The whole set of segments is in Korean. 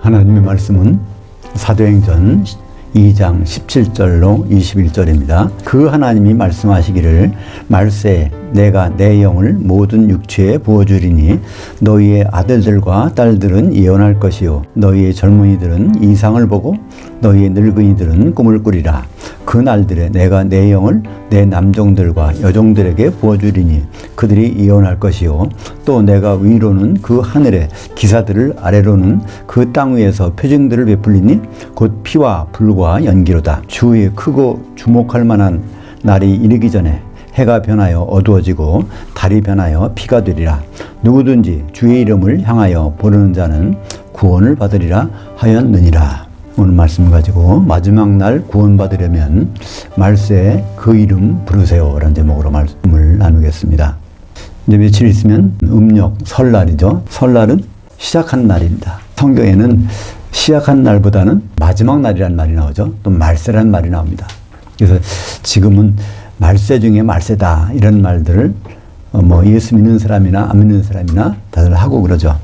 하나님의 말씀은 사도행전 2장 17절로 21절입니다. 그 하나님이 말씀하시기를 말세 내가 내 영을 모든 육체에 부어주리니 너희의 아들들과 딸들은 예언할 것이요 너희의 젊은이들은 이상을 보고 너희의 늙은이들은 꿈을 꾸리라. 그 날들에 내가 내 영을 내 남종들과 여종들에게 부어주리니 그들이 예언할 것이요 또 내가 위로는 그 하늘에 기사들을 아래로는 그 땅 위에서 표징들을 베풀리니 곧 피와 불과 연기로다. 주의 크고 주목할 만한 날이 이르기 전에 해가 변하여 어두워지고 달이 변하여 피가 되리라. 누구든지 주의 이름을 향하여 부르는 자는 구원을 받으리라 하였느니라. 오늘 말씀 가지고 마지막 날 구원받으려면 말세에 그 이름 부르세요 라는 제목으로 말씀을 나누겠습니다. 이제 며칠 있으면 음력 설날이죠. 설날은 시작한 날입니다. 성경에는 시작한 날보다는 마지막 날이라는 말이 나오죠. 또 말세라는 말이 나옵니다. 그래서 지금은 말세 중에 말세다 이런 말들을 예수 믿는 사람이나 안 믿는 사람이나 다들 하고 그러죠.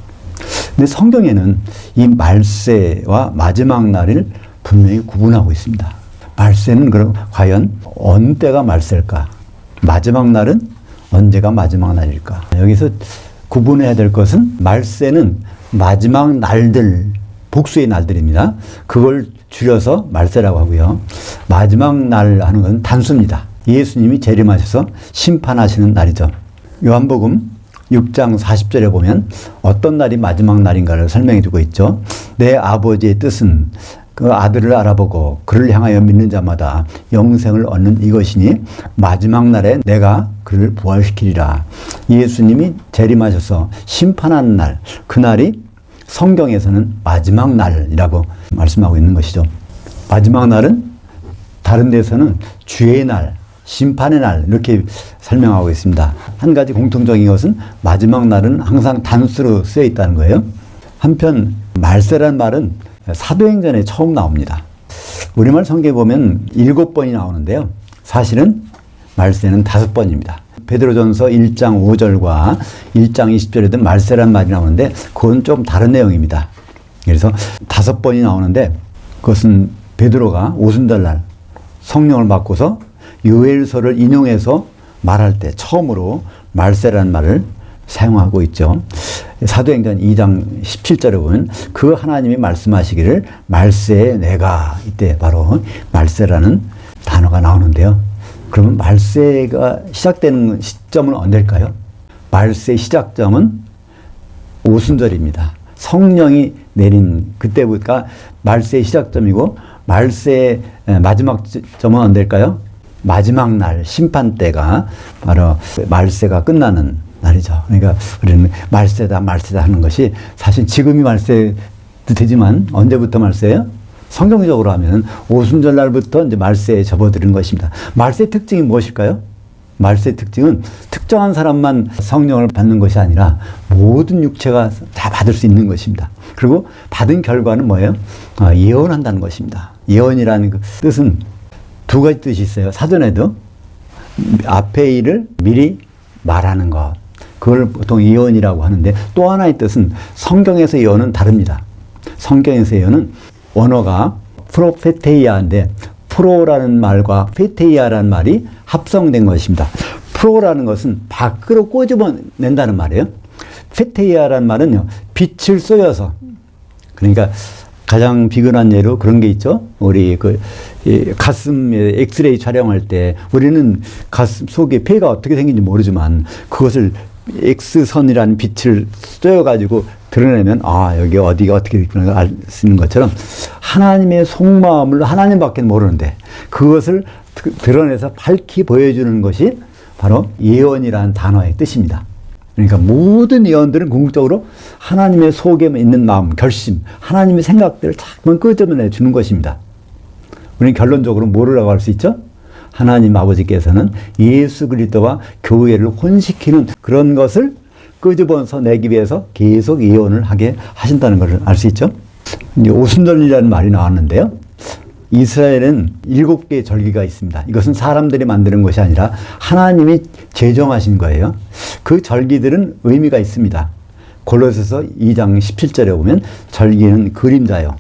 근데 성경에는 이 말세와 마지막 날을 분명히 구분하고 있습니다. 말세는 그럼 과연 어느 때가 말세일까? 마지막 날은 언제가 마지막 날일까? 여기서 구분해야 될 것은 말세는 마지막 날들, 복수의 날들입니다. 그걸 줄여서 말세라고 하고요. 마지막 날 하는 건 단수입니다. 예수님이 재림하셔서 심판하시는 날이죠. 요한복음 6장 40절에 보면 어떤 날이 마지막 날인가를 설명해 주고 있죠. 내 아버지의 뜻은 그 아들을 알아보고 그를 향하여 믿는 자마다 영생을 얻는 이것이니 마지막 날에 내가 그를 부활시키리라. 예수님이 재림하셔서 심판하는 날, 그날이 성경에서는 마지막 날이라고 말씀하고 있는 것이죠. 마지막 날은 다른 데서는 주의 날, 심판의 날 이렇게 설명하고 있습니다. 한 가지 공통적인 것은 마지막 날은 항상 단수로 쓰여 있다는 거예요. 한편 말세란 말은 사도행전에 처음 나옵니다. 우리말 성경에 보면 7번이 나오는데요. 사실은 말세는 5번입니다. 베드로전서 1장 5절과 1장 20절에도 말세란 말이 나오는데 그건 좀 다른 내용입니다. 그래서 5번이 나오는데 그것은 베드로가 오순절날 성령을 받고서 요엘서를 인용해서 말할 때 처음으로 말세라는 말을 사용하고 있죠. 사도행전 2장 17절에 보면 그 하나님이 말씀하시기를 말세에 내가, 이때 바로 말세라는 단어가 나오는데요. 그러면 말세가 시작되는 시점은 언제일까요? 말세 시작점은 오순절입니다. 성령이 내린 그때부터가 말세의 시작점이고 말세의 마지막 점은 언제일까요? 마지막 날 심판 때가 바로 말세가 끝나는 날이죠. 그러니까 우리는 말세다 하는 것이 사실 지금이 말세도 되지만 언제부터 말세예요? 성경적으로 하면 오순절 날부터 이제 말세에 접어드는 것입니다. 말세의 특징이 무엇일까요? 말세의 특징은 특정한 사람만 성령을 받는 것이 아니라 모든 육체가 다 받을 수 있는 것입니다. 그리고 받은 결과는 뭐예요? 예언한다는 것입니다. 예언이라는 그 뜻은 두 가지 뜻이 있어요. 사전에도 앞의 일을 미리 말하는 것. 그걸 보통 예언이라고 하는데 또 하나의 뜻은 성경에서 예언은 다릅니다. 성경에서 예언은 원어가 프로페테이아인데 프로라는 말과 페테이아라는 말이 합성된 것입니다. 프로라는 것은 밖으로 꼬집어낸다는 말이에요. 페테이아라는 말은요, 빛을 쏘여서, 그러니까 가장 비근한 예로 그런 게 있죠. 우리 가슴에 엑스레이 촬영할 때 우리는 가슴 속에 폐가 어떻게 생긴지 모르지만 그것을 X선이라는 빛을 쏘여가지고 드러내면 여기 어디가 어떻게 되는가 알 수 있는 것처럼 하나님의 속마음을 하나님밖에 모르는데 그것을 드러내서 밝히 보여주는 것이 바로 예언이라는 단어의 뜻입니다. 그러니까 모든 예언들은 궁극적으로 하나님의 속에 있는 마음, 결심, 하나님의 생각들을 자꾸만 끄집어내 주는 것입니다. 우리는 결론적으로 뭐라고 할 수 있죠? 하나님 아버지께서는 예수 그리스도와 교회를 혼시키는 그런 것을 끄집어서 내기 위해서 계속 예언을 하게 하신다는 것을 알 수 있죠. 이제 오순절이라는 말이 나왔는데요. 이스라엘은 7개의 절기가 있습니다. 이것은 사람들이 만드는 것이 아니라 하나님이 제정하신 거예요. 그 절기들은 의미가 있습니다. 골로새서 2장 17절에 보면 절기는 그림자요.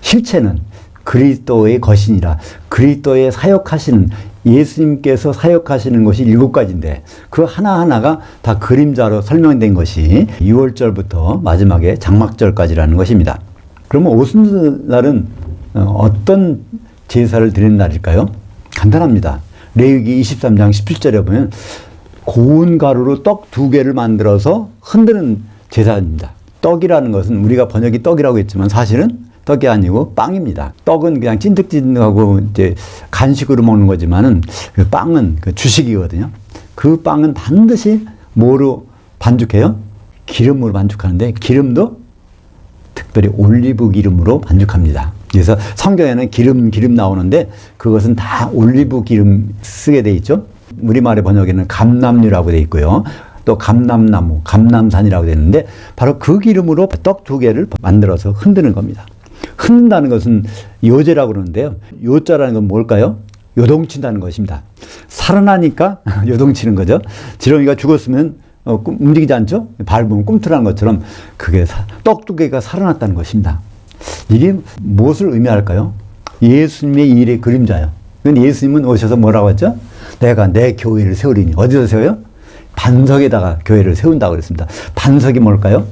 실체는 그리스도의 것이니라. 그리스도의 사역하시는 예수님께서 사역하시는 것이 7가지인데 그 하나하나가 다 그림자로 설명된 것이 6월절부터 마지막에 장막절까지라는 것입니다. 그러면 오순절날은 어떤 제사를 드리는 날일까요? 간단합니다. 레위기 23장 17절에 보면 고운 가루로 떡 2개를 만들어서 흔드는 제사입니다. 떡이라는 것은 우리가 번역이 떡이라고 했지만 사실은 떡이 아니고 빵입니다. 떡은 그냥 찐득찐득하고 이제 간식으로 먹는 거지만은 그 빵은 그 주식이거든요. 그 빵은 반드시 뭐로 반죽해요? 기름으로 반죽하는데 기름도 특별히 올리브 기름으로 반죽합니다. 그래서 성경에는 기름 나오는데 그것은 다 올리브 기름 쓰게 돼 있죠. 우리말의 번역에는 감람류라고 돼 있고요. 또 감람나무, 감람산이라고 돼 있는데 바로 그 기름으로 떡 2개를 만들어서 흔드는 겁니다. 흔든다는 것은 요제라고 그러는데요. 요자라는 건 뭘까요? 요동친다는 것입니다. 살아나니까 요동치는 거죠. 지렁이가 죽었으면 움직이지 않죠? 밟으면 꿈틀하는 것처럼 그게 떡 2개가 살아났다는 것입니다. 이게 무엇을 의미할까요? 예수님의 일의 그림자예요. 예수님은 오셔서 뭐라고 했죠? 내가 내 교회를 세우리니. 어디서 세워요? 반석에다가 교회를 세운다고 그랬습니다. 반석이 뭘까요?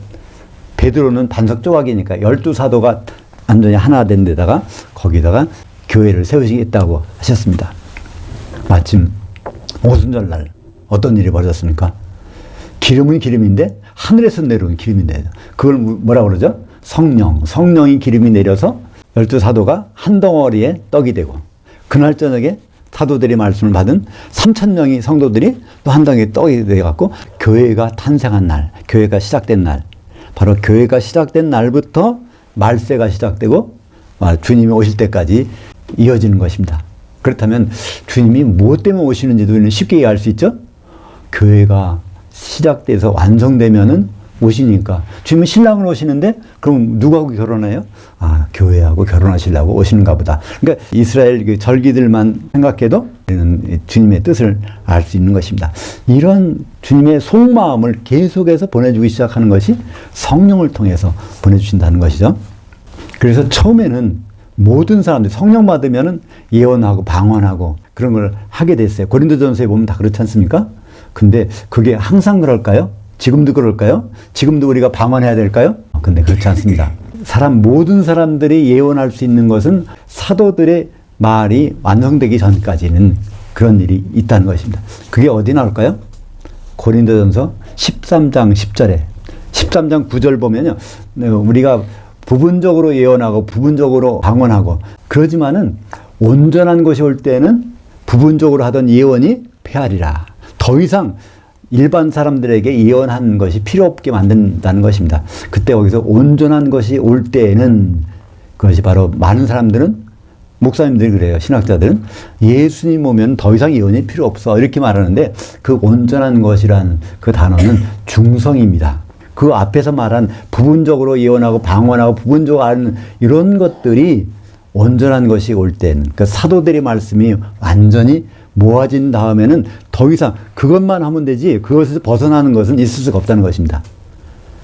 베드로는 반석 조각이니까 12사도가 완전히 하나 된 데다가 거기다가 교회를 세우시겠다고 하셨습니다. 마침 오순절날 어떤 일이 벌어졌습니까? 기름은 기름인데 하늘에서 내려온 기름인데 그걸 뭐라고 그러죠? 성령이 기름이 내려서 12사도가 한 덩어리에 떡이 되고 그날 저녁에 사도들이 말씀을 받은 3,000명의 성도들이 또 한 덩이에 떡이 되어갖고 교회가 탄생한 날, 교회가 시작된 날, 바로 교회가 시작된 날부터 말세가 시작되고 주님이 오실 때까지 이어지는 것입니다. 그렇다면 주님이 무엇 때문에 오시는지도 우리는 쉽게 이해할 수 있죠? 교회가 시작돼서 완성되면은 오시니까. 주님은 신랑을 오시는데 그럼 누구하고 결혼해요? 아, 교회하고 결혼하시려고 오시는가 보다. 그러니까 이스라엘 그 절기들만 생각해도 우리는 주님의 뜻을 알 수 있는 것입니다. 이런 주님의 속마음을 계속해서 보내주기 시작하는 것이 성령을 통해서 보내주신다는 것이죠. 그래서 처음에는 모든 사람들이 성령 받으면은 예언하고 방언하고 그런 걸 하게 됐어요. 고린도전서에 보면 다 그렇지 않습니까? 근데 그게 항상 그럴까요? 지금도 그럴까요? 지금도 우리가 방언해야 될까요? 근데 그렇지 않습니다. 모든 사람들이 예언할 수 있는 것은 사도들의 말이 완성되기 전까지는 그런 일이 있다는 것입니다. 그게 어디 나올까요? 고린도전서 13장 10절에 13장 9절 보면요. 우리가 부분적으로 예언하고 부분적으로 방언하고 그러지만은 온전한 것이 올 때는 부분적으로 하던 예언이 폐하리라. 더 이상 일반 사람들에게 예언하는 것이 필요 없게 만든다는 것입니다. 그때 거기서 온전한 것이 올 때에는 그것이 바로 많은 사람들은 목사님들이 그래요. 신학자들은 예수님 오면 더 이상 예언이 필요 없어 이렇게 말하는데 그 온전한 것이란 그 단어는 중성입니다. 그 앞에서 말한 부분적으로 예언하고 방언하고 부분적으로 아는 이런 것들이 온전한 것이 올 때는 그 사도들의 말씀이 완전히 모아진 다음에는 더 이상 그것만 하면 되지 그것에서 벗어나는 것은 있을 수가 없다는 것입니다.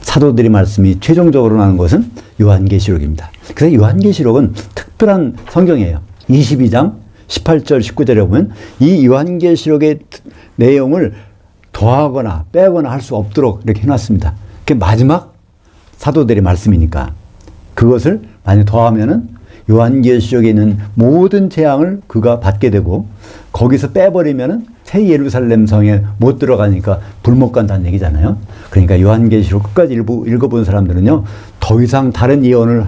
사도들의 말씀이 최종적으로 나는 것은 요한계시록입니다. 그래서 요한계시록은 특별한 성경이에요. 22장 18절 19절에 보면 이 요한계시록의 내용을 더하거나 빼거나 할 수 없도록 이렇게 해놨습니다. 그게 마지막 사도들의 말씀이니까 그것을 만약 더하면은 요한계시록에 있는 모든 재앙을 그가 받게 되고 거기서 빼버리면은 새 예루살렘 성에 못 들어가니까 불 못 간다는 얘기잖아요. 그러니까 요한계시록 끝까지 읽어본 사람들은요 더 이상 다른 예언을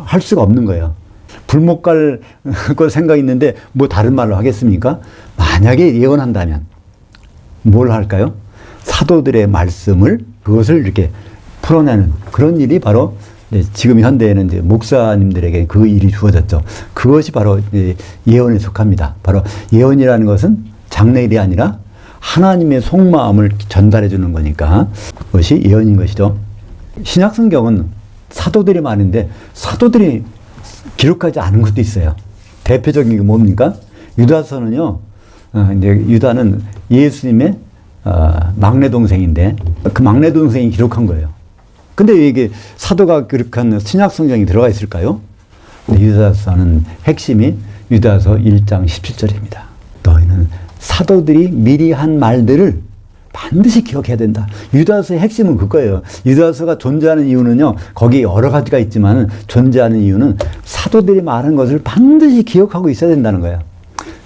할 수가 없는 거예요. 불 못 갈 거 생각이 있는데 뭐 다른 말로 하겠습니까? 만약에 예언한다면 뭘 할까요? 사도들의 말씀을 그것을 이렇게 풀어내는 그런 일이 바로 지금 현대에는 이제 목사님들에게 그 일이 주어졌죠. 그것이 바로 예언에 속합니다. 바로 예언이라는 것은 장래일이 아니라 하나님의 속마음을 전달해 주는 거니까 그것이 예언인 것이죠. 신약 성경은 사도들이 많은데 사도들이 기록하지 않은 것도 있어요. 대표적인 게 뭡니까? 유다서는요. 이제 유다는 예수님의 막내 동생인데 그 막내 동생이 기록한 거예요. 근데 왜 이게 사도가 그렇게 한 신약 성경이 들어가 있을까요? 유다서는 핵심이 유다서 1장 17절입니다. 너희는 사도들이 미리 한 말들을 반드시 기억해야 된다. 유다서의 핵심은 그거예요. 유다서가 존재하는 이유는요, 거기 여러 가지가 있지만 존재하는 이유는 사도들이 말한 것을 반드시 기억하고 있어야 된다는 거예요.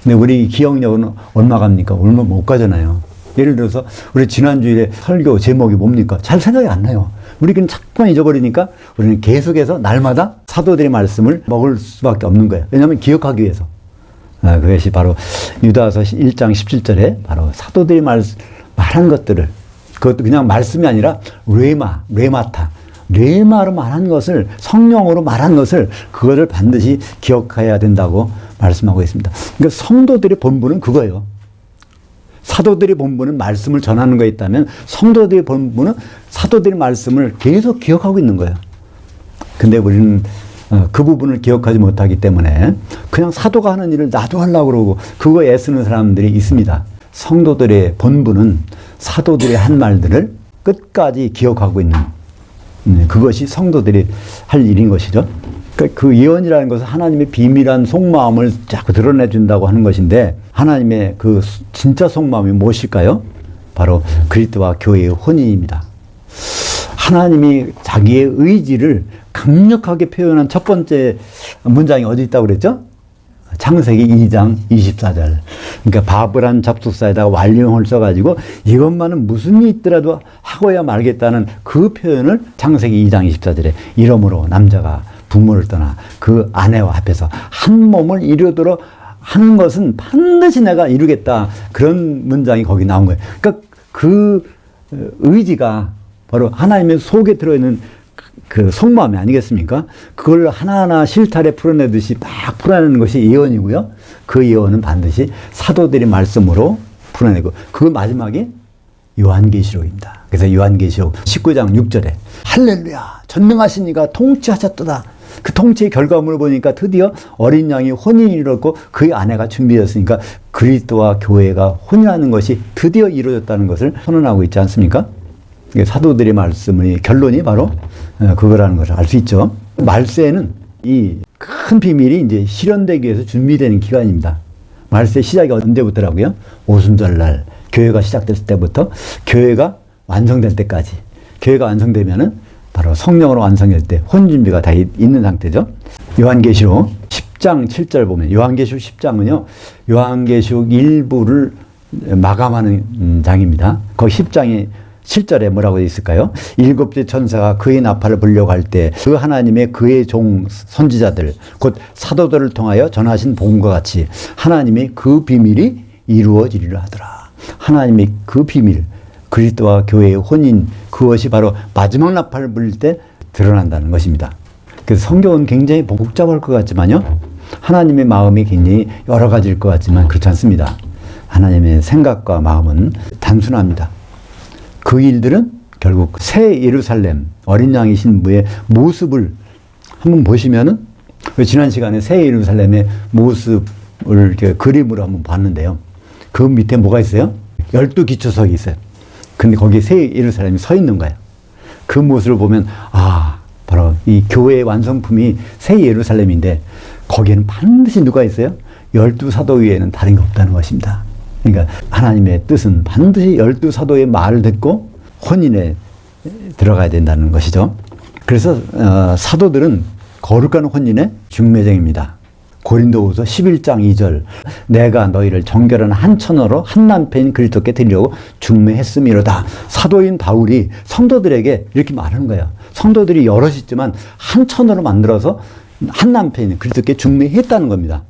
근데 우리 기억력은 얼마 갑니까? 얼마 못 가잖아요. 예를 들어서 우리 지난주일에 설교 제목이 뭡니까? 잘 생각이 안 나요. 우리 그냥 자꾸만 잊어버리니까 우리는 계속해서 날마다 사도들의 말씀을 먹을 수밖에 없는 거예요. 왜냐하면 기억하기 위해서. 그것이 바로 유다서 1장 17절에 바로 사도들이 말한 것들을, 그것도 그냥 말씀이 아니라 레마로 말한 것을, 성령으로 말한 것을, 그거를 반드시 기억해야 된다고 말씀하고 있습니다. 그러니까 성도들의 본분은 그거예요. 사도들의 본분은 말씀을 전하는 거에 있다면 성도들의 본분은 사도들의 말씀을 계속 기억하고 있는 거예요. 근데 우리는 그 부분을 기억하지 못하기 때문에 그냥 사도가 하는 일을 나도 하려고 그러고 그거 애쓰는 사람들이 있습니다. 성도들의 본분은 사도들이 한 말들을 끝까지 기억하고 있는, 그것이 성도들이 할 일인 것이죠. 그 예언이라는 것은 하나님의 비밀한 속마음을 자꾸 드러내준다고 하는 것인데, 하나님의 그 진짜 속마음이 무엇일까요? 바로 그리스도와 교회의 혼인입니다. 하나님이 자기의 의지를 강력하게 표현한 첫 번째 문장이 어디 있다고 그랬죠? 창세기 2장 24절. 그러니까 바브란 접속사에다가 완료형을 써가지고 이것만은 무슨 일이 있더라도 하고야 말겠다는 그 표현을 창세기 2장 24절에 이러므로 남자가 부모를 떠나 그 아내와 합해서 한 몸을 이루도록 하는 것은 반드시 내가 이루겠다. 그런 문장이 거기 나온 거예요. 그러니까 그 의지가 바로 하나님의 속에 들어있는 그 속마음이 아니겠습니까? 그걸 하나하나 실타래 풀어내듯이 막 풀어내는 것이 예언이고요. 그 예언은 반드시 사도들의 말씀으로 풀어내고, 그 마지막이 요한계시록입니다. 그래서 요한계시록 19장 6절에 할렐루야 전능하신 이가 통치하셨도다. 그 통치의 결과물을 보니까 드디어 어린 양이 혼인이 이뤘고 그의 아내가 준비되었으니까 그리스도와 교회가 혼인하는 것이 드디어 이루어졌다는 것을 선언하고 있지 않습니까? 사도들의 말씀의 결론이 바로 그거라는 것을 알 수 있죠. 말세는 이 큰 비밀이 이제 실현되기 위해서 준비되는 기간입니다. 말세 시작이 언제부터라고요? 오순절날 교회가 시작될 때부터 교회가 완성될 때까지. 교회가 완성되면은 바로 성령으로 완성될 때 혼 준비가 다 있는 상태죠. 요한계시록 10장 7절 보면, 요한계시록 10장은요, 요한계시록 일부를 마감하는 장입니다. 거기 10장이 7절에 뭐라고 있을까요? 일곱째 천사가 그의 나팔을 불려고 할 때 그 하나님의 그의 종 선지자들 곧 사도들을 통하여 전하신 복음과 같이 하나님의 그 비밀이 이루어지리라 하더라. 하나님의 그 비밀, 그리스도와 교회의 혼인, 그것이 바로 마지막 나팔을 불릴 때 드러난다는 것입니다. 그래서 성경은 굉장히 복잡할 것 같지만요, 하나님의 마음이 굉장히 여러 가지일 것 같지만 그렇지 않습니다. 하나님의 생각과 마음은 단순합니다. 그 일들은 결국 새 예루살렘, 어린 양의 신부의 모습을 한번 보시면은, 지난 시간에 새 예루살렘의 모습을 이렇게 그림으로 한번 봤는데요. 그 밑에 뭐가 있어요? 12기초석이 있어요. 근데 거기에 새 예루살렘이 서 있는 거예요. 그 모습을 보면, 바로 이 교회의 완성품이 새 예루살렘인데, 거기에는 반드시 누가 있어요? 12사도 위에는 다른 게 없다는 것입니다. 그러니까 하나님의 뜻은 반드시 12사도의 말을 듣고 혼인에 들어가야 된다는 것이죠. 그래서 사도들은 거룩한 혼인의 중매쟁입니다. 고린도후서 11장 2절, 내가 너희를 정결한 한 처녀로 한 남편인 그리스도께 드리려고 중매했음이로다. 사도인 바울이 성도들에게 이렇게 말하는 거예요. 성도들이 여럿이 있지만 한 처녀로 만들어서 한 남편인 그리스도께 중매했다는 겁니다.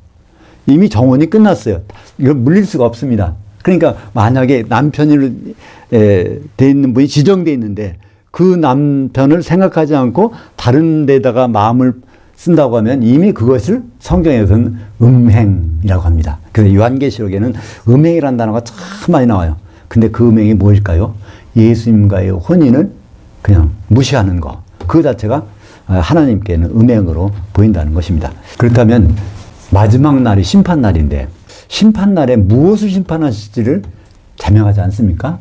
이미 정혼이 끝났어요. 이걸 물릴 수가 없습니다. 그러니까 만약에 남편으로 돼 있는 분이 지정돼 있는데 그 남편을 생각하지 않고 다른 데다가 마음을 쓴다고 하면 이미 그것을 성경에서는 음행이라고 합니다. 그래서 요한계시록에는 음행이라는 단어가 참 많이 나와요. 근데 그 음행이 무엇일까요? 예수님과의 혼인을 그냥 무시하는 거. 그 자체가 하나님께는 음행으로 보인다는 것입니다. 그렇다면 마지막 날이 심판날인데 심판날에 무엇을 심판하실지를 자명하지 않습니까?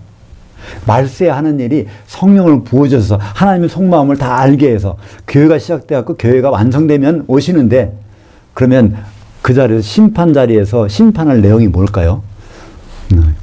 말세하는 일이 성령을 부어줘서 하나님의 속마음을 다 알게 해서 교회가 시작돼갖고 교회가 완성되면 오시는데, 그러면 그 자리에서 심판 자리에서 심판할 내용이 뭘까요?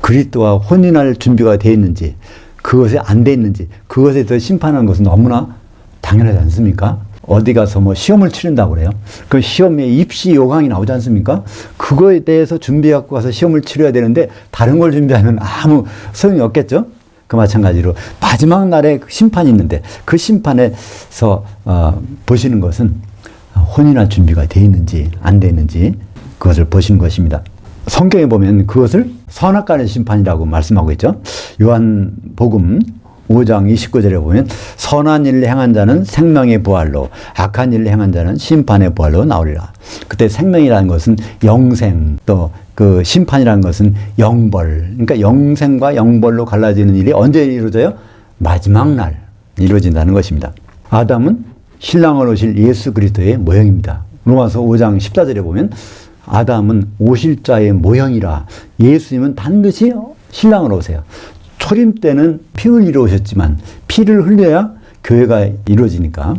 그리스도와 혼인할 준비가 되어 있는지, 그것에 안 돼 있는지, 그것에 대해서 심판하는 것은 너무나 당연하지 않습니까? 어디 가서 뭐 시험을 치른다고 그래요. 그 시험에 입시 요강이 나오지 않습니까? 그거에 대해서 준비해갖고 가서 시험을 치러야 되는데 다른 걸 준비하면 아무 소용이 없겠죠? 그 마찬가지로 마지막 날에 심판이 있는데 그 심판에서 보시는 것은 혼인할 준비가 되어 있는지 안 되어 있는지 그것을 보시는 것입니다. 성경에 보면 그것을 선악간의 심판이라고 말씀하고 있죠. 요한복음 5장 29절에 보면 선한 일을 행한 자는 생명의 부활로, 악한 일을 행한 자는 심판의 부활로 나오리라. 그때 생명이라는 것은 영생, 또 그 심판이라는 것은 영벌. 그러니까 영생과 영벌로 갈라지는 일이 언제 이루어져요? 마지막 날 이루어진다는 것입니다. 아담은 신랑을 오실 예수 그리스도의 모형입니다. 로마서 5장 14절에 보면 아담은 오실 자의 모형이라, 예수님은 반드시 신랑으로 오세요. 초림 때는 피 흘리러 오셨지만 피를 흘려야 교회가 이루어지니까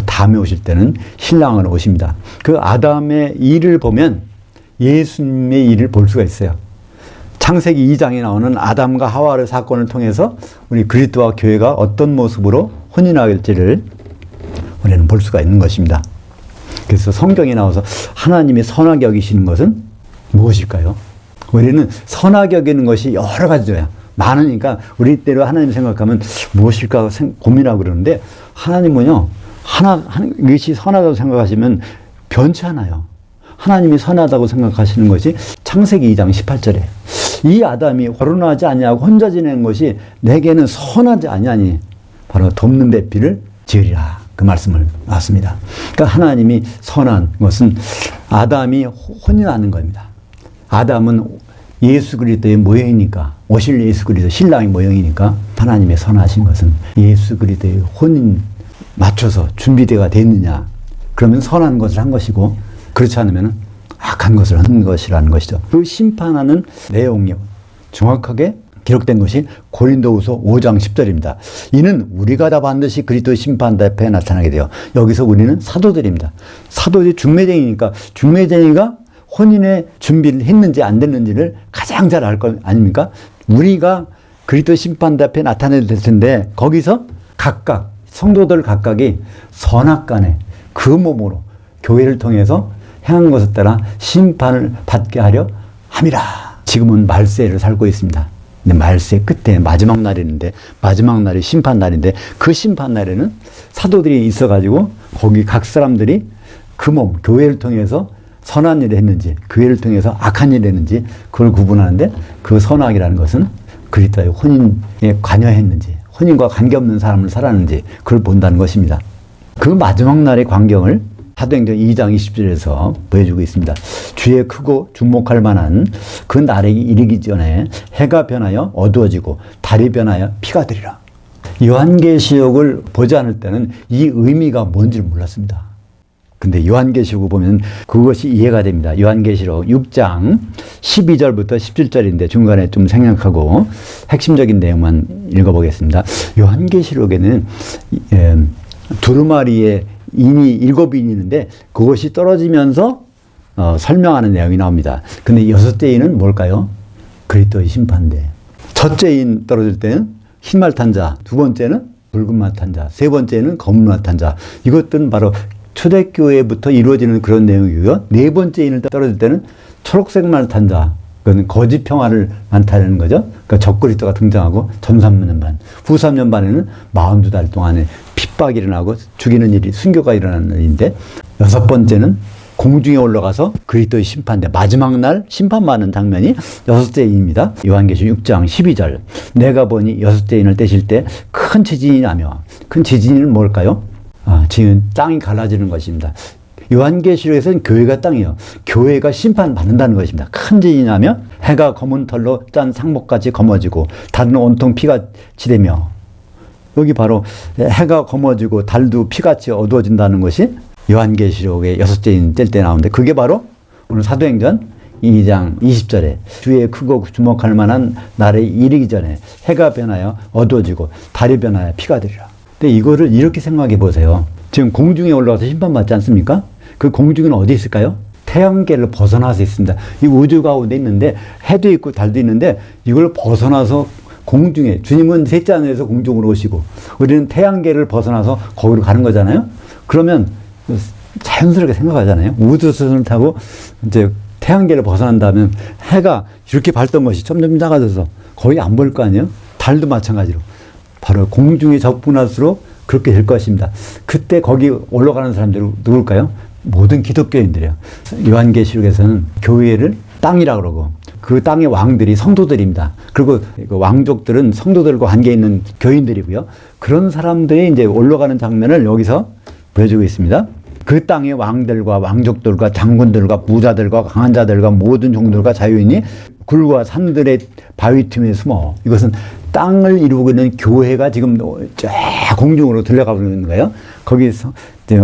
다음에 오실 때는 신랑으로 오십니다. 그 아담의 일을 보면 예수님의 일을 볼 수가 있어요. 창세기 2장에 나오는 아담과 하와의 사건을 통해서 우리 그리스도와 교회가 어떤 모습으로 혼인할지를 우리는 볼 수가 있는 것입니다. 그래서 성경에 나와서 하나님이 선하게 여기시는 것은 무엇일까요? 우리는 선하게 여기는 것이 여러 가지죠. 많으니까 우리 때로 하나님 생각하면 무엇일까 고민하고 그러는데, 하나님은요, 이것이 선하다고 생각하시면 변치 않아요. 하나님이 선하다고 생각하시는 것이 창세기 2장 18절에 이 아담이 결혼하지 아니하고 혼자 지내는 것이 내게는 선하지 아니하니 바로 돕는 배필을 지으리라, 그 말씀을 놨습니다. 그러니까 하나님이 선한 것은 아담이 혼인하는 겁니다. 아담은 예수 그리스도의 모형이니까, 오실 예수 그리스도 신랑의 모형이니까 하나님의 선하신 것은 예수 그리스도의 혼인 맞춰서 준비되가 됐느냐, 그러면 선한 것을 한 것이고, 그렇지 않으면 악한 것을 한 것이라는 것이죠. 그 심판하는 내용이 정확하게 기록된 것이 고린도후서 5장 10절입니다. 이는 우리가 다 반드시 그리스도의 심판 앞에 나타나게 돼요. 여기서 우리는 사도들입니다. 사도들이 중매쟁이니까 중매쟁이가 혼인의 준비를 했는지 안 됐는지를 가장 잘 알 것 아닙니까? 우리가 그리스도 심판 앞에 나타내야 될 텐데, 거기서 각각 성도들 각각이 선악간에 그 몸으로 교회를 통해서 행한 것에 따라 심판을 받게 하려 함이라. 지금은 말세를 살고 있습니다. 근데 말세 끝에 마지막 날이 있는데, 마지막 날이 심판 날인데, 그 심판 날에는 사도들이 있어가지고 거기 각 사람들이 그 몸, 교회를 통해서 선한 일을 했는지, 교회를 통해서 악한 일을 했는지 그걸 구분하는데, 그 선악이라는 것은 그리스도의 혼인에 관여했는지, 혼인과 관계없는 사람을 살았는지 그걸 본다는 것입니다. 그 마지막 날의 광경을 사도행전 2장 20절에서 보여주고 있습니다. 주의 크고 주목할 만한 그 날에 이르기 전에 해가 변하여 어두워지고 달이 변하여 피가 되리라. 요한계시록을 보지 않을 때는 이 의미가 뭔지를 몰랐습니다. 근데 요한계시록을 보면 그것이 이해가 됩니다. 요한계시록 6장 12절부터 17절인데 중간에 좀 생략하고 핵심적인 내용만 읽어보겠습니다. 요한계시록에는 두루마리의 인이 7인이 있는데 그것이 떨어지면서 설명하는 내용이 나옵니다. 근데 6째 인은 뭘까요? 그리스도의 심판대. 첫째 인 떨어질 때는 흰말 탄 자, 두 번째는 붉은 말 탄 자, 세 번째는 검은 말 탄 자. 이것들은 바로 초대교회부터 이루어지는 그런 내용이고요. 네 번째 인을 떨어질 때는 초록색 말 탄 자. 그건 거짓 평화를 나타내는 거죠. 그러니까 적그리스도가 등장하고 전 3년 반, 후 3년 반에는 42달 동안에 핍박이 일어나고 죽이는 일이, 순교가 일어나는 일인데, 여섯 번째는 공중에 올라가서 그리스도의 심판대, 마지막 날 심판받는 장면이 여섯째 인입니다. 요한계시록 6장 12절. 내가 보니 여섯째 인을 떼실 때 큰 지진이 나며, 큰 지진은 뭘까요? 지금 땅이 갈라지는 것입니다. 요한계시록에서는 교회가 땅이에요. 교회가 심판받는다는 것입니다. 큰 지진이 나면 해가 검은 털로 짠 상복같이 검어지고 달은 온통 피같이 되며, 여기 바로 해가 검어지고 달도 피같이 어두워진다는 것이 요한계시록의 여섯째 인 뗄 때 나오는데, 그게 바로 오늘 사도행전 2장 20절에 주의 크고 주목할 만한 날에 이르기 전에 해가 변하여 어두워지고 달이 변하여 피가 되리라. 근데 이거를 이렇게 생각해 보세요. 지금 공중에 올라가서 심판받지 않습니까? 그 공중은 어디 있을까요? 태양계를 벗어나서 있습니다. 이 우주 가운데 있는데 해도 있고 달도 있는데 이걸 벗어나서 공중에, 주님은 셋째 하늘에서 공중으로 오시고 우리는 태양계를 벗어나서 거기로 가는 거잖아요. 그러면 자연스럽게 생각하잖아요. 우주선을 타고 이제 태양계를 벗어난다면 해가 이렇게 밝던 것이 점점 작아져서 거의 안 보일 거 아니에요? 달도 마찬가지로 바로 공중에 접근할수록 그렇게 될 것입니다. 그때 거기 올라가는 사람들은 누굴까요? 모든 기독교인들이에요. 요한계시록에서는 교회를 땅이라고 그러고 그 땅의 왕들이 성도들입니다. 그리고 그 왕족들은 성도들과 관계 있는 교인들이고요. 그런 사람들이 이제 올라가는 장면을 여기서 보여주고 있습니다. 그 땅의 왕들과 왕족들과 장군들과 부자들과 강한 자들과 모든 종들과 자유인이 굴과 산들의 바위 틈에 숨어. 이것은 땅을 이루고 있는 교회가 지금 쫙 공중으로 들려가고 있는 거예요. 거기서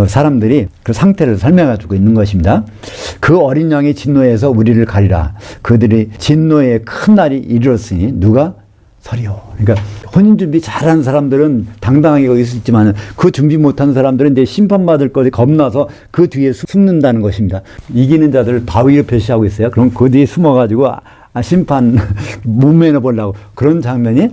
사람들이 그 상태를 설명해주고 있는 것입니다. 그 어린 양의 진노에서 우리를 가리라. 그들이 진노의 큰 날이 이르렀으니 누가 서리요. 그러니까 혼인 준비 잘하는 사람들은 당당하게 거기 있지만 그 준비 못한 사람들은 이제 심판받을 것이 겁나서 그 뒤에 숨는다는 것입니다. 이기는 자들을 바위로 표시하고 있어요. 그럼 그 뒤에 숨어가지고 심판 못 매너보려고 그런 장면이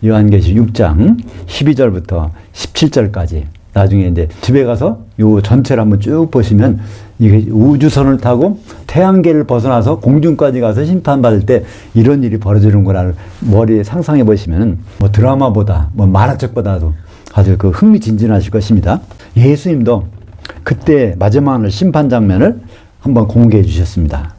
요한계시 6장 12절부터 17절까지 나중에 이제 집에 가서 요 전체를 한번 쭉 보시면 이게 우주선을 타고 태양계를 벗어나서 공중까지 가서 심판받을 때 이런 일이 벌어지는 거를 머리에 상상해 보시면 뭐 드라마보다 뭐 만화책보다도 아주 그 흥미진진하실 것입니다. 예수님도 그때 마지막 날 심판 장면을 한번 공개해 주셨습니다.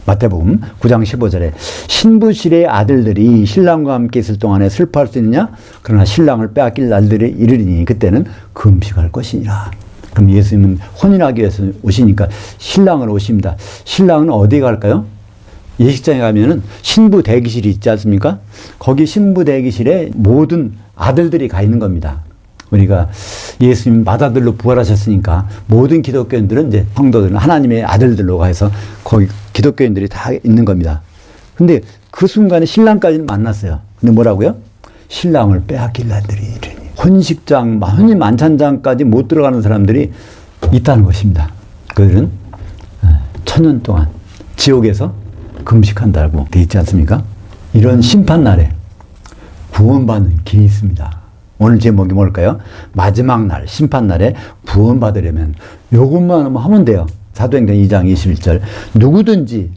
마태복음 9장 15절에 신부실의 아들들이 신랑과 함께 있을 동안에 슬퍼할 수 있느냐? 그러나 신랑을 빼앗길 날들이 이르리니 그때는 금식할 것이니라. 그럼 예수님은 혼인하기 위해서 오시니까 신랑을 오십니다. 신랑은 어디에 갈까요? 예식장에 가면은 신부 대기실이 있지 않습니까? 거기 신부 대기실에 모든 아들들이 가 있는 겁니다. 우리가 예수님 맏아들로 부활하셨으니까 모든 기독교인들은 이제 성도들은 하나님의 아들들로 가서 거기 기독교인들이 다 있는 겁니다. 근데 그 순간에 신랑까지는 만났어요. 근데 뭐라고요? 신랑을 빼앗길 날들이 이르니. 혼식장, 혼인 만찬장까지 못 들어가는 사람들이 있다는 것입니다. 그들은 1000년 동안 지옥에서 금식한다고 되어 있지 않습니까? 이런 심판날에 구원받는 길이 있습니다. 오늘 제목이 뭘까요? 마지막 날, 심판날에 구원받으려면 요것만 하면 돼요. 사도행전 2장 21절. 누구든지,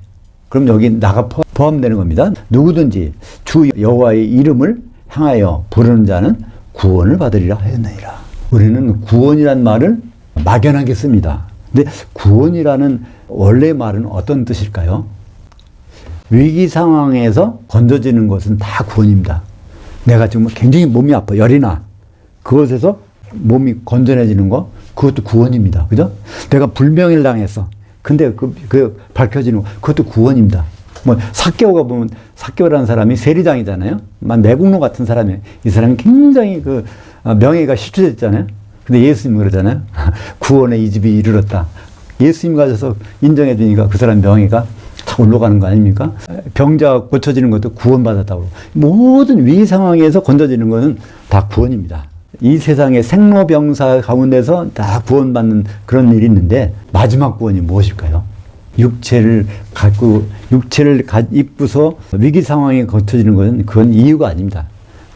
그럼 여기 나가 포함되는 겁니다. 누구든지 주 여호와의 이름을 향하여 부르는 자는 구원을 받으리라 하였느니라. 우리는 구원이란 말을 막연하게 씁니다. 근데 구원이라는 원래 말은 어떤 뜻일까요? 위기 상황에서 건져지는 것은 다 구원입니다. 내가 지금 굉장히 몸이 아파, 열이 나. 그것에서 몸이 건전해지는 거, 그것도 구원입니다. 그죠? 내가 불명예를 당했어. 근데 그 밝혀지는 거, 그것도 구원입니다. 뭐, 삭개오가 보면, 삭개오라는 사람이 세리장이잖아요? 매국노 같은 사람이에요. 이 사람이 굉장히 명예가 실추됐잖아요? 근데 예수님 그러잖아요? 구원의 이 집이 이르렀다. 예수님 가셔서 인정해 주니까 그 사람 명예가 다 올라가는 거 아닙니까? 병자가 고쳐지는 것도 구원받았다고. 모든 위기 상황에서 건져지는 것은 다 구원입니다. 이 세상의 생로병사 가운데서 다 구원받는 그런 일이 있는데 마지막 구원이 무엇일까요? 육체를 입고서 위기 상황에 거쳐지는 것은 그건 이유가 아닙니다.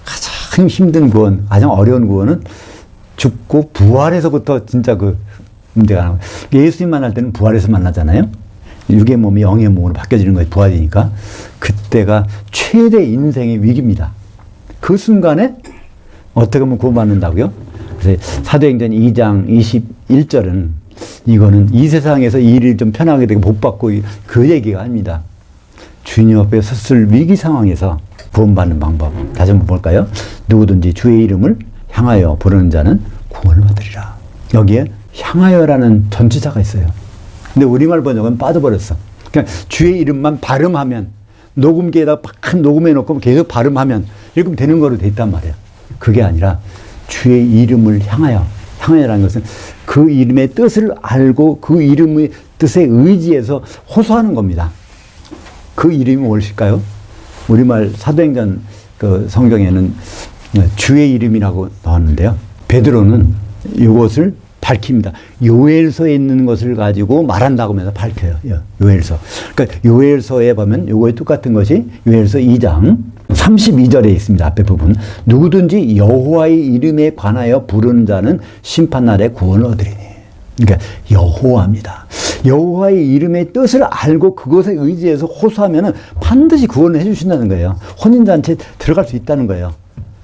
가장 힘든 구원, 가장 어려운 구원은 죽고 부활해서부터 진짜 그 문제가 나와요. 예수님 만날 때는 부활해서 만나잖아요. 육의 몸이 영의 몸으로 바뀌어지는 것이 부활이니까 그때가 최대 인생의 위기입니다. 그 순간에 어떻게 하면 구원받는다고요? 그래서 사도행전 2장 21절은 이거는 이 세상에서 이 일이 좀 편하게 되게 못 받고 그 얘기가 아닙니다. 주님 앞에 섰을 위기 상황에서 구원받는 방법. 다시 한번 볼까요? 누구든지 주의 이름을 향하여 부르는 자는 구원을 받으리라. 여기에 향하여라는 전치사가 있어요. 근데 우리말 번역은 빠져버렸어. 그냥 주의 이름만 발음하면, 녹음기에다 팍 녹음해놓고 계속 발음하면 이렇게 되는 거로 돼 있단 말이에요. 그게 아니라 주의 이름을 향하여라는 것은 그 이름의 뜻을 알고 그 이름의 뜻에 의지해서 호소하는 겁니다. 그 이름이 무엇일까요? 우리말 사도행전 그 성경에는 주의 이름이라고 나왔는데요. 베드로는 이것을 밝힙니다. 요엘서에 있는 것을 가지고 말한다고 하면서 밝혀요. 요엘서. 그러니까 요엘서에 보면 요거에 똑같은 것이 요엘서 2장 32절에 있습니다. 앞에 부분. 누구든지 여호와의 이름에 관하여 부르는 자는 심판날에 구원을 얻으리니. 그러니까 여호와입니다. 여호와의 이름의 뜻을 알고 그것에 의지해서 호소하면 반드시 구원을 해주신다는 거예요. 혼인잔치에 들어갈 수 있다는 거예요.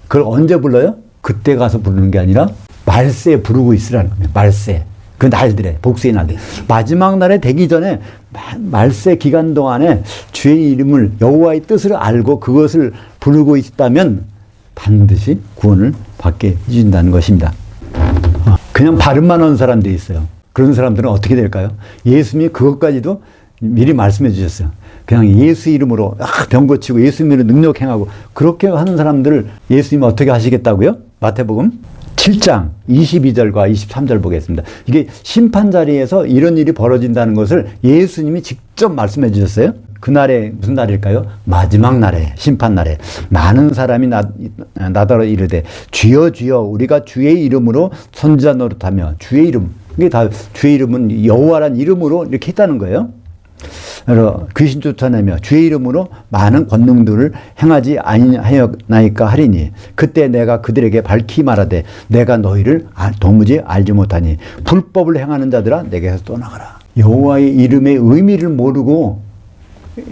그걸 언제 불러요? 그때 가서 부르는 게 아니라 말세에 부르고 있으라는 겁니다. 말세. 그 날들에, 복수의 날들. 마지막 날에 되기 전에 말세 기간 동안에 주의 이름을, 여호와의 뜻을 알고 그것을 부르고 있다면 반드시 구원을 받게 해준다는 것입니다. 그냥 발음만 하는 사람들이 있어요. 그런 사람들은 어떻게 될까요? 예수님이 그것까지도 미리 말씀해 주셨어요. 그냥 예수 이름으로 병 고치고 예수 이름으로 능력 행하고 그렇게 하는 사람들을 예수님이 어떻게 하시겠다고요? 마태복음 7장 22절과 23절 보겠습니다. 이게 심판 자리에서 이런 일이 벌어진다는 것을 예수님이 직접 말씀해 주셨어요. 그날에 무슨 날일까요? 마지막 날에, 심판 날에 많은 사람이 나더러 이르되 주여 주여 우리가 주의 이름으로 선지자 노릇하며 주의 이름, 이게 다 주의 이름은 여호와란 이름으로 이렇게 했다는 거예요. 그래서 귀신 쫓아내며 주의 이름으로 많은 권능들을 행하지 아니하였나이까 하리니 그때 내가 그들에게 밝히 말하되 내가 너희를 도무지 알지 못하니 불법을 행하는 자들아 내게서 떠나가라. 여호와의 이름의 의미를 모르고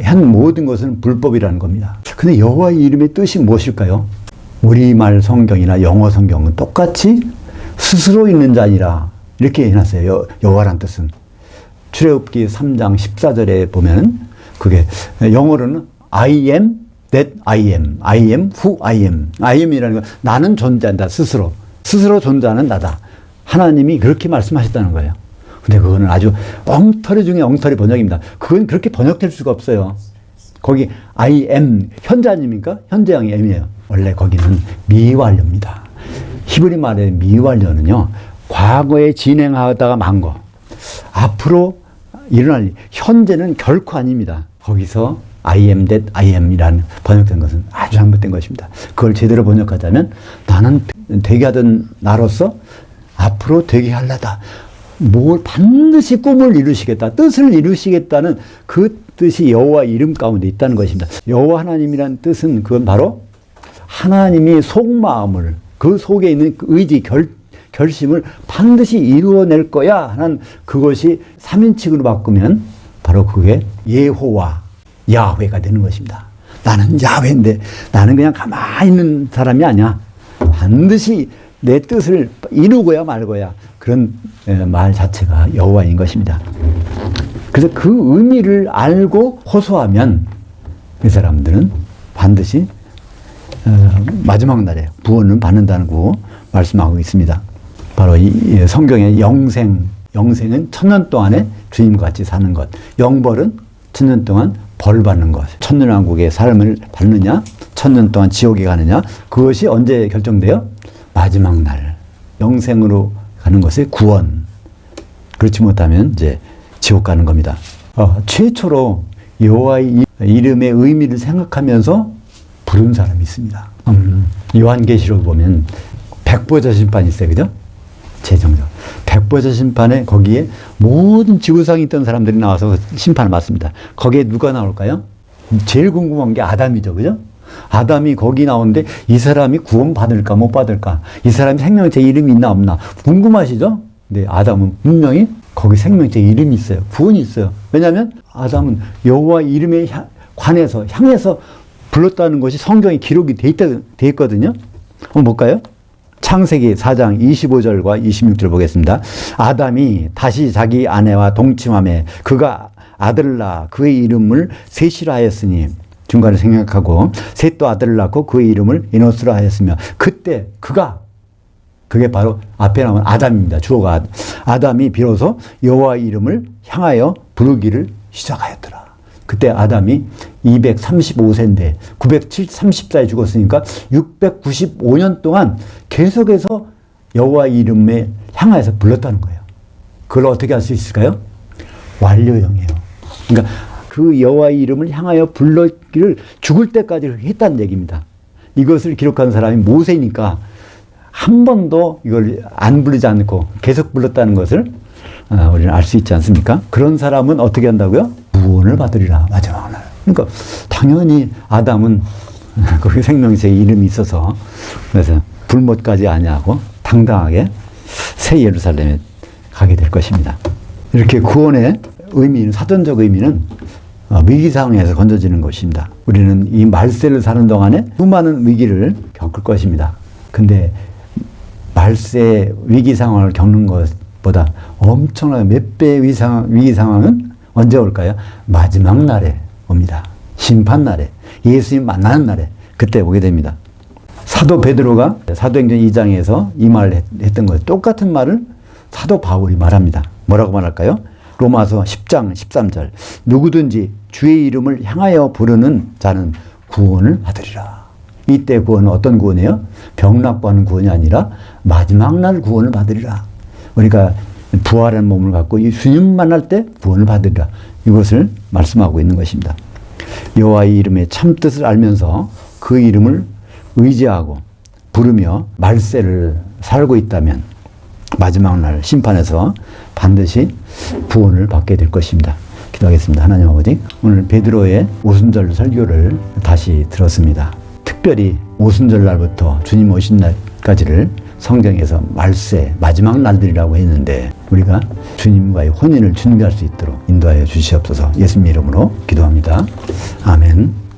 한 모든 것은 불법이라는 겁니다. 근데 여호와의 이름의 뜻이 무엇일까요? 우리말 성경이나 영어 성경은 똑같이 스스로 있는 자니라 이렇게 해놨어요. 여호와란 뜻은. 출애굽기 3장 14절에 보면 그게 영어로는 I am that I am. I am who I am. I am이라는 건 나는 존재한다. 스스로. 스스로 존재하는 나다. 하나님이 그렇게 말씀하셨다는 거예요. 근데 그거는 아주 엉터리 중에 엉터리 번역입니다. 그건 그렇게 번역될 수가 없어요. 거기 I am 현재 아닙니까? 현재형이 am이에요. 원래 거기는 미완료입니다. 히브리 말의 미완료는요. 과거에 진행하다가 만 거. 앞으로 일어날 일. 현재는 결코 아닙니다. 거기서 I am that I am 이라는 번역된 것은 아주 잘못된 것입니다. 그걸 제대로 번역하자면 나는 되게 하던 나로서 앞으로 되게 하려다. 뭘 반드시 꿈을 이루시겠다. 뜻을 이루시겠다는 그 뜻이 여호와 이름 가운데 있다는 것입니다. 여호와 하나님이라는 뜻은 그건 바로 하나님이 속마음을 그 속에 있는 의지, 결심을 반드시 이루어낼 거야 하는 그것이 3인칭으로 바꾸면 바로 그게 예호와 야훼가 되는 것입니다. 나는 야훼인데 나는 그냥 가만히 있는 사람이 아니야. 반드시 내 뜻을 이루고야 말고야 그런 말 자체가 여호와인 것입니다. 그래서 그 의미를 알고 호소하면 이 사람들은 반드시 마지막 날에 구원을 받는다는 거 말씀하고 있습니다. 바로 이 성경의 영생은 1000년 동안에 주님과 같이 사는 것, 영벌은 1000년 동안 벌 받는 것. 천년왕국의 삶을 받느냐, 1000년 동안 지옥에 가느냐, 그것이 언제 결정돼요? 마지막 날. 영생으로 가는 것이 구원. 그렇지 못하면 이제 지옥 가는 겁니다. 최초로 여호와의 이름의 의미를 생각하면서 부른 사람이 있습니다. 요한계시록 보면 백보자 심판이 있어요. 그죠? 제정적. 백보자 심판에 거기에 모든 지구상에 있던 사람들이 나와서 심판을 받습니다. 거기에 누가 나올까요? 제일 궁금한 게 아담이죠. 그죠? 아담이 거기 나오는데 이 사람이 구원 받을까 못 받을까? 이 사람이 생명체 이름이 있나 없나? 궁금하시죠? 근데 아담은 분명히 거기 생명체 이름이 있어요. 구원이 있어요. 왜냐하면 아담은 여호와 이름에 관해서 향해서 불렀다는 것이 성경에 기록이 돼 있거든요. 한번 볼까요? 창세기 4장 25절과 26절 보겠습니다. 아담이 다시 자기 아내와 동침하며 그가 아들을 낳아 그의 이름을 셋이라 하였으니 중간에 생각하고 셋도 아들을 낳고 그의 이름을 이노스라 하였으며 그때 그게 바로 앞에 나온 아담입니다. 주어가 아담이 비로소 여호와의 이름을 향하여 부르기를 시작하였더라. 그때 아담이 235세인데 930살에 죽었으니까 695년 동안 계속해서 여호와의 이름에 향하여서 불렀다는 거예요. 그걸 어떻게 할 수 있을까요? 완료형이에요. 그러니까 그 여호와의 이름을 향하여 불렀기를 죽을 때까지 했다는 얘기입니다. 이것을 기록한 사람이 모세니까 한 번도 이걸 안 부르지 않고 계속 불렀다는 것을 우리는 알 수 있지 않습니까? 그런 사람은 어떻게 한다고요? 구원을 받으리라, 마지막 날. 그러니까 당연히 아담은 거기 생명체의 이름이 있어서 그래서 불못까지 아니하고 당당하게 새 예루살렘에 가게 될 것입니다. 이렇게 구원의 의미는, 사전적 의미는 위기 상황에서 건져지는 것입니다. 우리는 이 말세를 사는 동안에 수많은 위기를 겪을 것입니다. 근데 말세 위기 상황을 겪는 것보다 엄청나게 몇 배의 위기 상황은 언제 올까요? 마지막 날에 옵니다. 심판 날에, 예수님 만나는 날에 그때 오게 됩니다. 사도 베드로가 사도행전 2장에서 이 말을 했던 거예요. 똑같은 말을 사도 바울이 말합니다. 뭐라고 말할까요? 로마서 10장 13절. 누구든지 주의 이름을 향하여 부르는 자는 구원을 받으리라. 이때 구원은 어떤 구원이에요? 병낫고하는 구원이 아니라 마지막 날 구원을 받으리라. 우리가 부활한 몸을 갖고 이 주님 만날 때 구원을 받으리라. 이것을 말씀하고 있는 것입니다. 여호와의 이름의 참뜻을 알면서 그 이름을 의지하고 부르며 말세를 살고 있다면 마지막 날 심판에서 반드시 구원을 받게 될 것입니다. 기도하겠습니다. 하나님 아버지, 오늘 베드로의 오순절 설교를 다시 들었습니다. 특별히 오순절 날부터 주님 오신 날까지를 성경에서 말세, 마지막 날들이라고 했는데 우리가 주님과의 혼인을 준비할 수 있도록 인도하여 주시옵소서. 예수님 이름으로 기도합니다. 아멘.